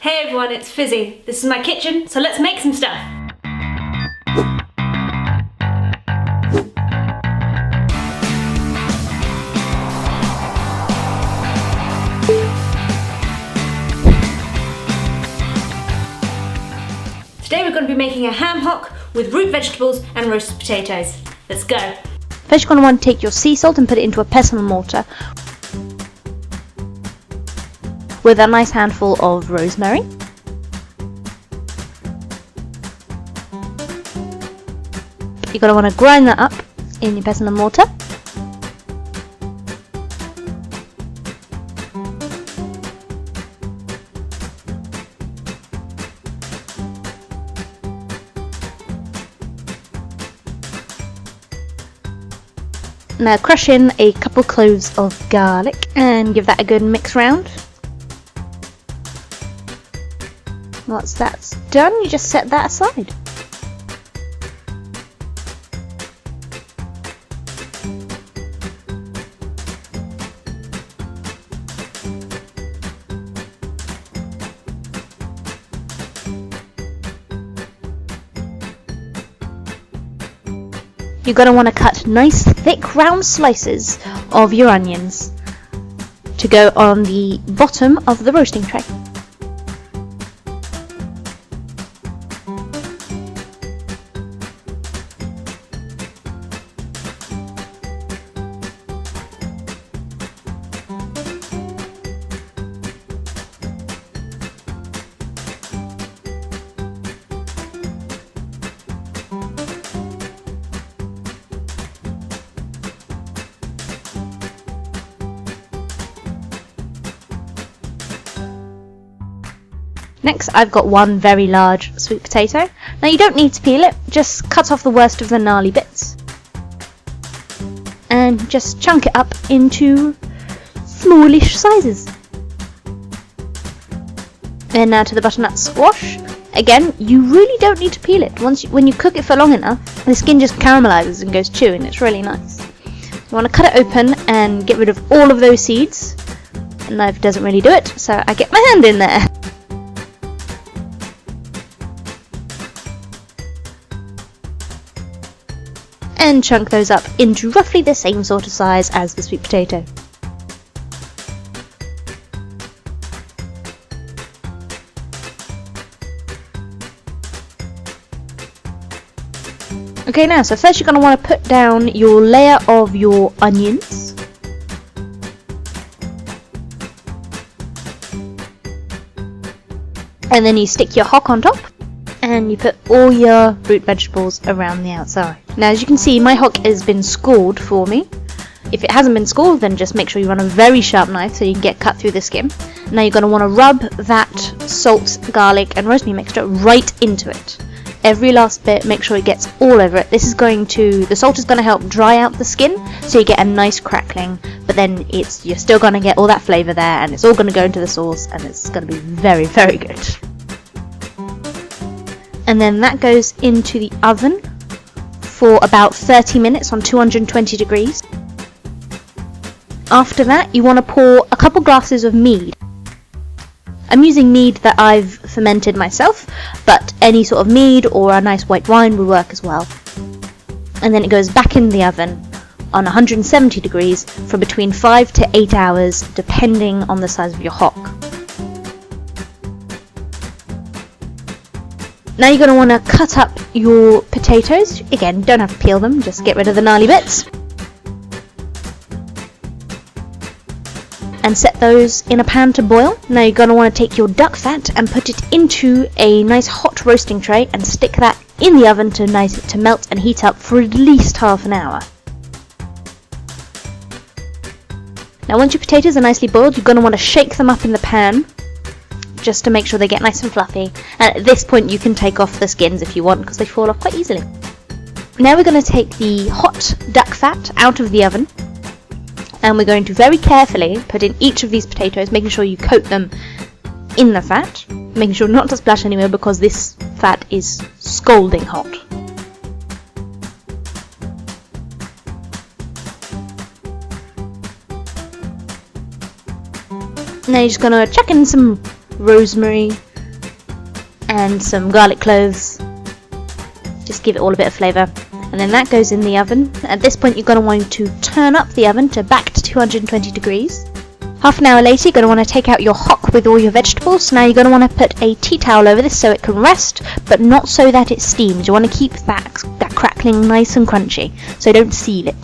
Hey everyone, it's Fizzy. This is my kitchen, so let's make some stuff. Today we're going to be making a ham hock with root vegetables and roasted potatoes. Let's go. First you're going to want to take your sea salt and put it into a pestle and mortar with a nice handful of rosemary. You're going to want to grind that up in your pestle and mortar. Now crush in a couple cloves of garlic and give that a good mix round. Once that's done, you just set that aside. You're going to want to cut nice thick round slices of your onions to go on the bottom of the roasting tray. Next, I've got one very large sweet potato. Now you don't need to peel it, just cut off the worst of the gnarly bits. And just chunk it up into smallish sizes. And now to the butternut squash. Again, you really don't need to peel it. When you cook it for long enough, the skin just caramelizes and goes chewing. It's really nice. You want to cut it open and get rid of all of those seeds. A knife doesn't really do it, so I get my hand in there. And chunk those up into roughly the same sort of size as the sweet potato. Okay, now, so first you're going to want to put down your layer of your onions. And then you stick your hock on top. And you put all your root vegetables around the outside. Now, as you can see, my hock has been scored for me. If it hasn't been scored, then just make sure you run a very sharp knife so you can get cut through the skin. Now you're going to want to rub that salt, garlic and rosemary mixture right into it. Every last bit, make sure it gets all over it. The salt is going to help dry out the skin so you get a nice crackling, but then you're still going to get all that flavour there and it's all going to go into the sauce and it's going to be very, very good. And then that goes into the oven for about 30 minutes on 220 degrees. After that, you want to pour a couple glasses of mead. I'm using mead that I've fermented myself, but any sort of mead or a nice white wine would work as well. And then it goes back in the oven on 170 degrees for between 5 to 8 hours, depending on the size of your hock. Now you're going to want to cut up your potatoes. Again, don't have to peel them, just get rid of the gnarly bits. And set those in a pan to boil. Now you're going to want to take your duck fat and put it into a nice hot roasting tray and stick that in the oven to melt and heat up for at least half an hour. Now once your potatoes are nicely boiled, you're going to want to shake them up in the pan, just to make sure they get nice and fluffy. And at this point you can take off the skins if you want, because they fall off quite easily. Now we're going to take the hot duck fat out of the oven, and we're going to very carefully put in each of these potatoes, making sure you coat them in the fat, making sure not to splash anywhere because this fat is scalding hot. Now you're just going to chuck in some rosemary, and some garlic cloves. Just give it all a bit of flavour. And then that goes in the oven. At this point you're going to want to turn up the oven to back to 220 degrees. Half an hour later you're going to want to take out your hock with all your vegetables. Now you're going to want to put a tea towel over this so it can rest, but not so that it steams. You want to keep that crackling nice and crunchy, so don't seal it.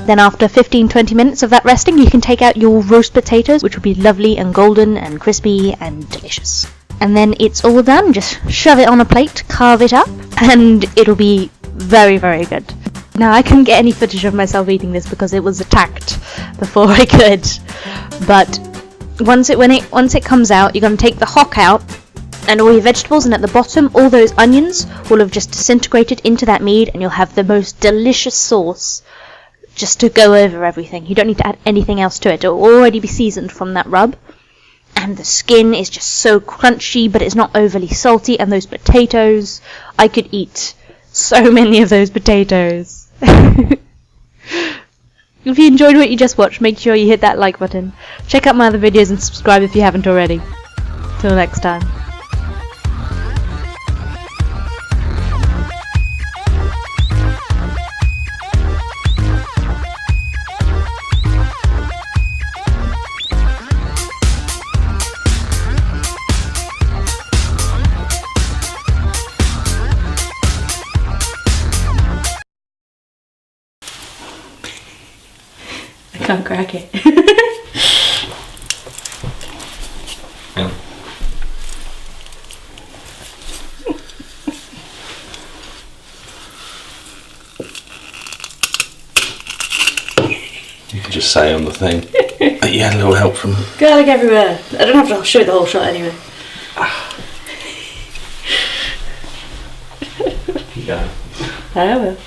Then after 15-20 minutes of that resting, you can take out your roast potatoes, which will be lovely and golden and crispy and delicious. And then it's all done. Just shove it on a plate, carve it up, and it'll be very, very good. Now I couldn't get any footage of myself eating this because it was attacked before I could. But once it comes out, you're going to take the hock out and all your vegetables, and at the bottom all those onions will have just disintegrated into that mead, and you'll have the most delicious sauce just to go over everything. You don't need to add anything else to it. It'll already be seasoned from that rub. And the skin is just so crunchy, but it's not overly salty. And those potatoes, I could eat so many of those potatoes. If you enjoyed what you just watched, make sure you hit that like button. Check out my other videos and subscribe if you haven't already. Till next time. I can't crack it. Yeah. You can just say on the thing that you had a little help from. Garlic everywhere. I don't have to show you the whole shot anyway. You go. I will.